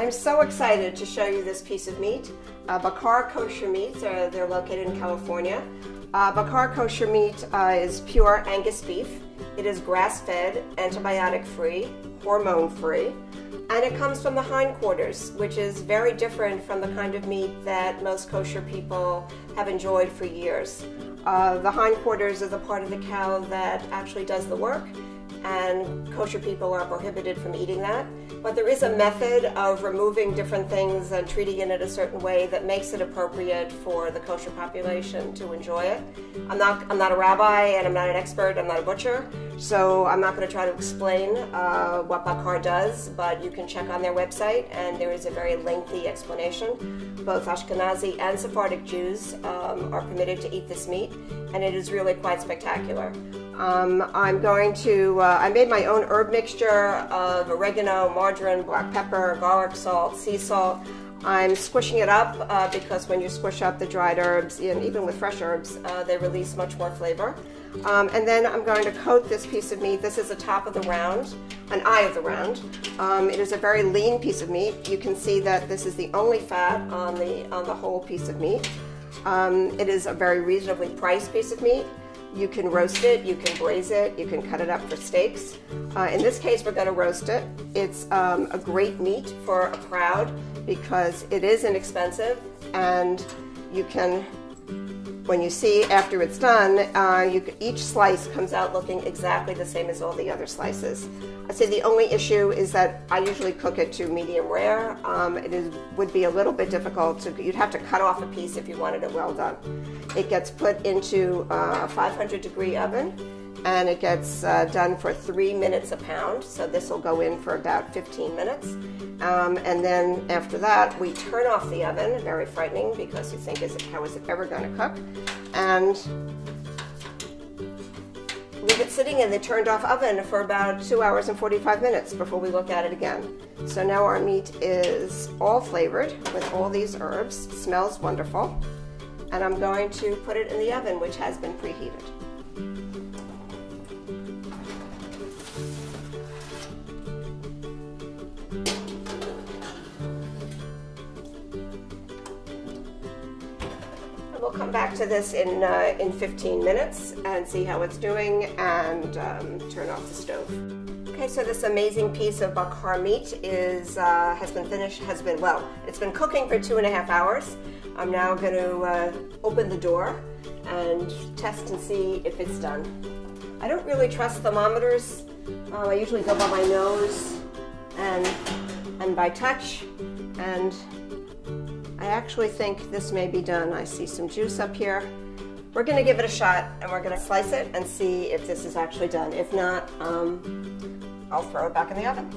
I'm so excited to show you this piece of meat. Bakar Kosher Meats, they're located in California. Bakar Kosher Meat is pure Angus beef. It is grass-fed, antibiotic-free, hormone-free, and it comes from the hindquarters, which is very different from the kind of meat that most kosher people have enjoyed for years. The hindquarters is the part of the cow that actually does the work, and kosher people are prohibited from eating that. But there is a method of removing different things and treating it in a certain way that makes it appropriate for the kosher population to enjoy it. I'm not a rabbi and I'm not an expert, I'm not a butcher, so I'm not going to try to explain what Bakar does, but you can check on their website and there is a very lengthy explanation. Both Ashkenazi and Sephardic Jews are permitted to eat this meat, and it is really quite spectacular. I made my own herb mixture of oregano, marjoram, black pepper, garlic salt, sea salt. I'm squishing it up because when you squish up the dried herbs, and even with fresh herbs, they release much more flavor. And then I'm going to coat this piece of meat. This is the top of the round, an eye of the round. It is a very lean piece of meat. You can see that this is the only fat on the whole piece of meat. It is a very reasonably priced piece of meat. You can roast it, you can braise it, you can cut it up for steaks. In this case, we're going to roast it. It's a great meat for a crowd because it is inexpensive, and you can, when you see after it's done, each slice comes out looking exactly the same as all the other slices. I'd say the only issue is that I usually cook it to medium rare. Would be a little bit difficult. You'd have to cut off a piece if you wanted it well done. It gets put into a 500-degree oven, and it gets done for 3 minutes a pound. So this will go in for about 15 minutes. And then after that, we turn off the oven. Very frightening because you think, how is it ever going to cook? And leave it sitting in the turned off oven for about 2 hours and 45 minutes before we look at it again. So now our meat is all flavored with all these herbs. It smells wonderful. And I'm going to put it in the oven, which has been preheated. We'll come back to this in 15 minutes and see how it's doing, and turn off the stove. Okay, so this amazing piece of bakar meat it's been cooking for 2.5 hours. I'm now going to open the door and test and see if it's done. I don't really trust thermometers. I usually go by my nose and by touch, and I actually think this may be done. I see some juice up here. We're going to give it a shot, and we're going to slice it and see if this is actually done. If not, I'll throw it back in the oven.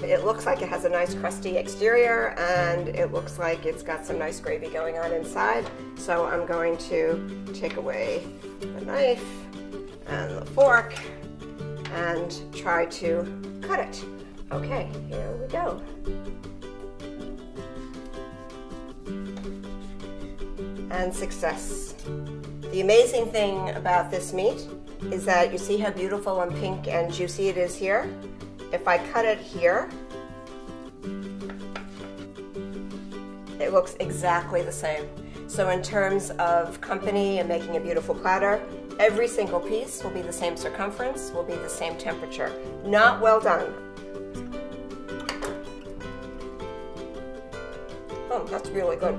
It looks like it has a nice crusty exterior, and it looks like it's got some nice gravy going on inside. So I'm going to take away the knife and the fork and try to cut it. Okay, here we go. And success. The amazing thing about this meat is that you see how beautiful and pink and juicy it is here. If I cut it here, it looks exactly the same. So in terms of company and making a beautiful platter, every single piece will be the same circumference, will be the same temperature. Not well done. Oh, that's really good.